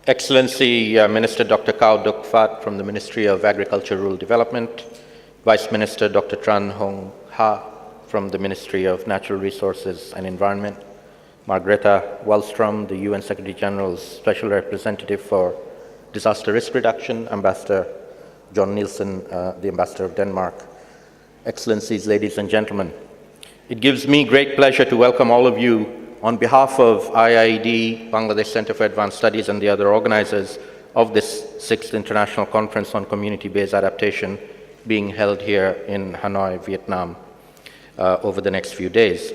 Excellency Minister Dr. Kao Duk Phat from the Ministry of Agriculture Rural Development, Vice Minister Dr. Tran Hong Ha from the Ministry of Natural Resources and Environment, Margrethe Wallström, the UN Secretary General's Special Representative for Disaster Risk Reduction, Ambassador John Nielsen, the Ambassador of Denmark, Excellencies, ladies and gentlemen. It gives me great pleasure to welcome all of you on behalf of IIED, Bangladesh Center for Advanced Studies, and the other organizers of this 6th International Conference on Community-Based Adaptation being held here in Hanoi, Vietnam, over the next few days.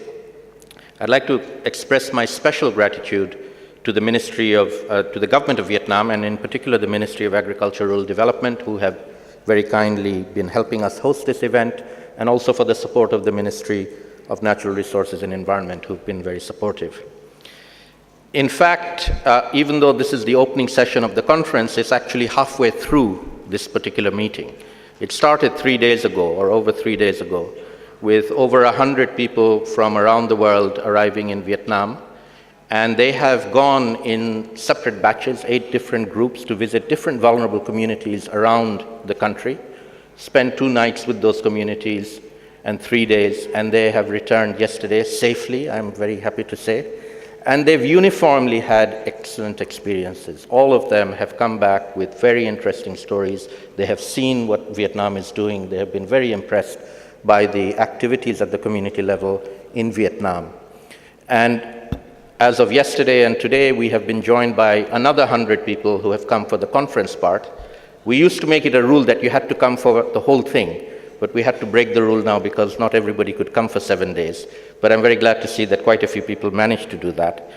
I'd like to express my special gratitude to the to the government of Vietnam, and in particular the Ministry of Agriculture Rural Development, who have very kindly been helping us host this event, and also for the support of the Ministry of Natural Resources and Environment, who've been very supportive. In fact, even though this is the opening session of the conference, it's actually halfway through this particular meeting. It started 3 days ago, or over 3 days ago, with over 100 people from around the world arriving in Vietnam, and they have gone in separate batches, 8 different groups, to visit different vulnerable communities around the country, spend 2 nights with those communities, and 3 days, and they have returned yesterday safely, I'm very happy to say. And they've uniformly had excellent experiences. All of them have come back with very interesting stories. They have seen what Vietnam is doing. They have been very impressed by the activities at the community level in Vietnam. And as of yesterday and today, we have been joined by another 100 people who have come for the conference part. We used to make it a rule that you had to come for the whole thing, but we had to break the rule now because not everybody could come for 7 days. But I'm very glad to see that quite a few people managed to do that,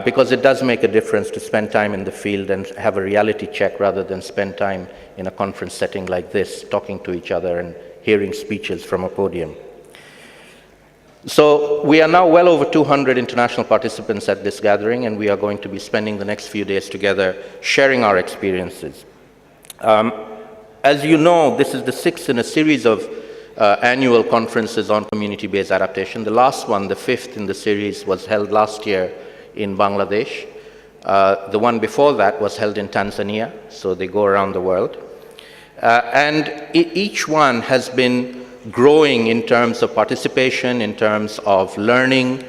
because it does make a difference to spend time in the field and have a reality check rather than spend time in a conference setting like this, talking to each other and hearing speeches from a podium. So we are now well over 200 international participants at this gathering, and we are going to be spending the next few days together sharing our experiences. As you know, this is the 6th in a series of annual conferences on community-based adaptation. The last one, the 5th in the series, was held last year in Bangladesh. The one before that was held in Tanzania, so they go around the world. And each one has been growing in terms of participation, in terms of learning.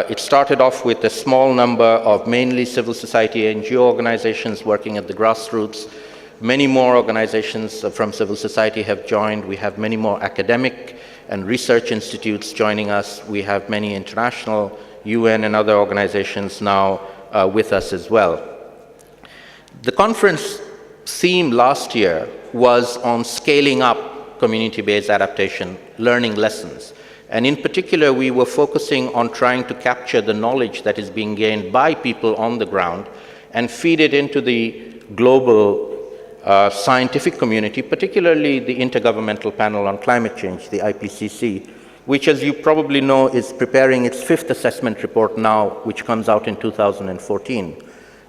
It started off with a small number of mainly civil society NGO organizations working at the grassroots. Many more organizations from civil society have joined. We have many more academic and research institutes joining us. We have many international UN and other organizations now with us as well. The conference theme last year was on scaling up community-based adaptation, learning lessons. And in particular, we were focusing on trying to capture the knowledge that is being gained by people on the ground and feed it into the global scientific community, particularly the Intergovernmental Panel on Climate Change, the IPCC, which, as you probably know, is preparing its 5th assessment report now, which comes out in 2014.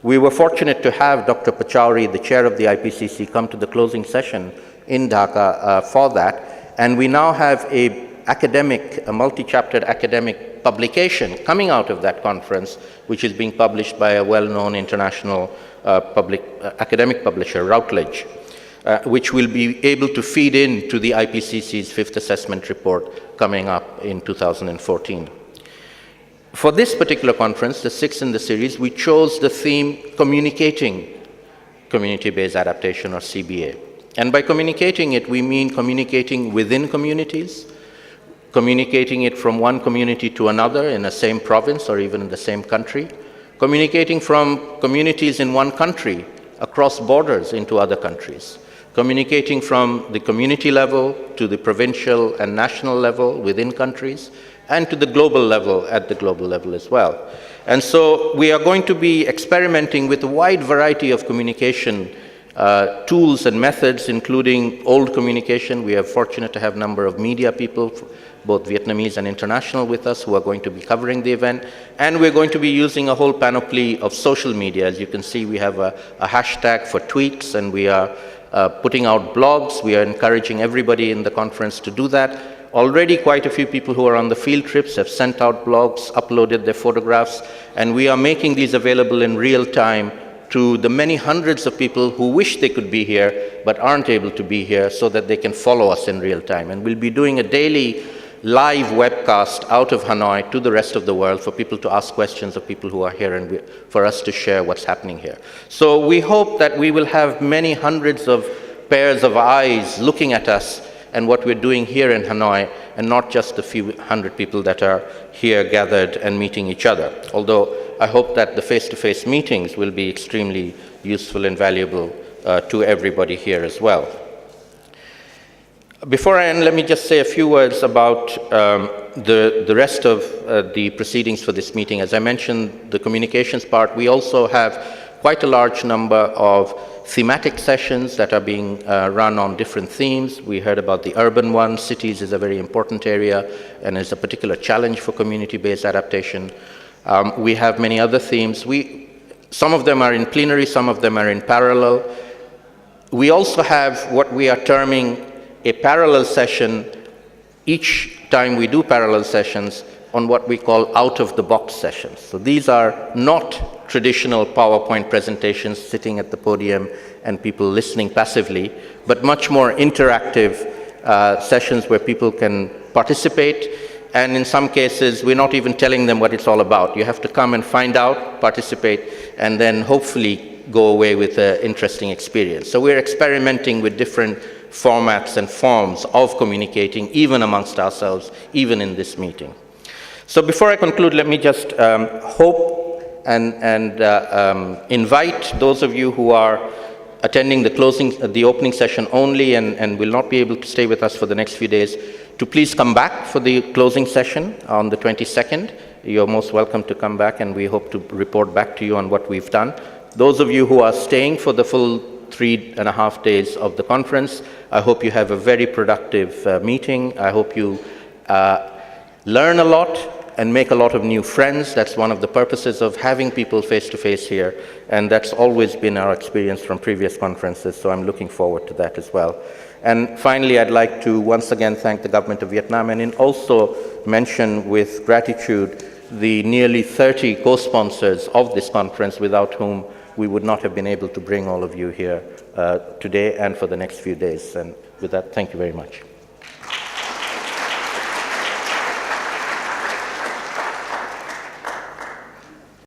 We were fortunate to have Dr. Pachauri, the chair of the IPCC, come to the closing session in Dhaka for that, and we now have a multi-chaptered academic publication coming out of that conference, which is being published by a well-known international academic publisher, Routledge, which will be able to feed into the IPCC's 5th assessment report coming up in 2014. For this particular conference, the 6th in the series, we chose the theme Communicating Community-Based Adaptation, or CBA. And by communicating it, we mean communicating within communities, communicating it from one community to another in the same province or even in the same country, communicating from communities in one country across borders into other countries, communicating from the community level to the provincial and national level within countries, and to the global level at the global level as well. And so we are going to be experimenting with a wide variety of communication tools and methods, including old communication. We are fortunate to have a number of media people, both Vietnamese and international, with us who are going to be covering the event. And we're going to be using a whole panoply of social media. As you can see, we have a hashtag for tweets, and we are putting out blogs. We are encouraging everybody in the conference to do that. Already quite a few people who are on the field trips have sent out blogs, uploaded their photographs, and we are making these available in real time to the many hundreds of people who wish they could be here but aren't able to be here, so that they can follow us in real time. And we'll be doing a daily live webcast out of Hanoi to the rest of the world for people to ask questions of people who are here and for us to share what's happening here. So we hope that we will have many hundreds of pairs of eyes looking at us and what we're doing here in Hanoi, and not just a few hundred people that are here gathered and meeting each other. Although I hope that the face-to-face meetings will be extremely useful and valuable to everybody here as well. Before I end, let me just say a few words about the rest of the proceedings for this meeting. As I mentioned, the communications part, we also have quite a large number of thematic sessions that are being run on different themes. We heard about the urban one. Cities is a very important area and is a particular challenge for community-based adaptation. We have many other themes. Some of them are in plenary, some of them are in parallel. We also have what we are terming a parallel session each time we do parallel sessions on what we call out-of-the-box sessions. So these are not traditional PowerPoint presentations sitting at the podium and people listening passively, but much more interactive sessions where people can participate. And in some cases, we're not even telling them what it's all about. You have to come and find out, participate, and then hopefully go away with an interesting experience. So we're experimenting with different formats and forms of communicating, even amongst ourselves, even in this meeting. So before I conclude, let me just hope and invite those of you who are attending the opening session only and will not be able to stay with us for the next few days to please come back for the closing session on the 22nd. You're most welcome to come back, and we hope to report back to you on what we've done. Those of you who are staying for the full 3.5 days of the conference, I hope you have a very productive meeting. I hope you learn a lot and make a lot of new friends. That's one of the purposes of having people face-to-face here, and that's always been our experience from previous conferences, so I'm looking forward to that as well. And finally, I'd like to once again thank the government of Vietnam, and also mention with gratitude the nearly 30 co-sponsors of this conference, without whom we would not have been able to bring all of you here today and for the next few days. And with that, thank you very much.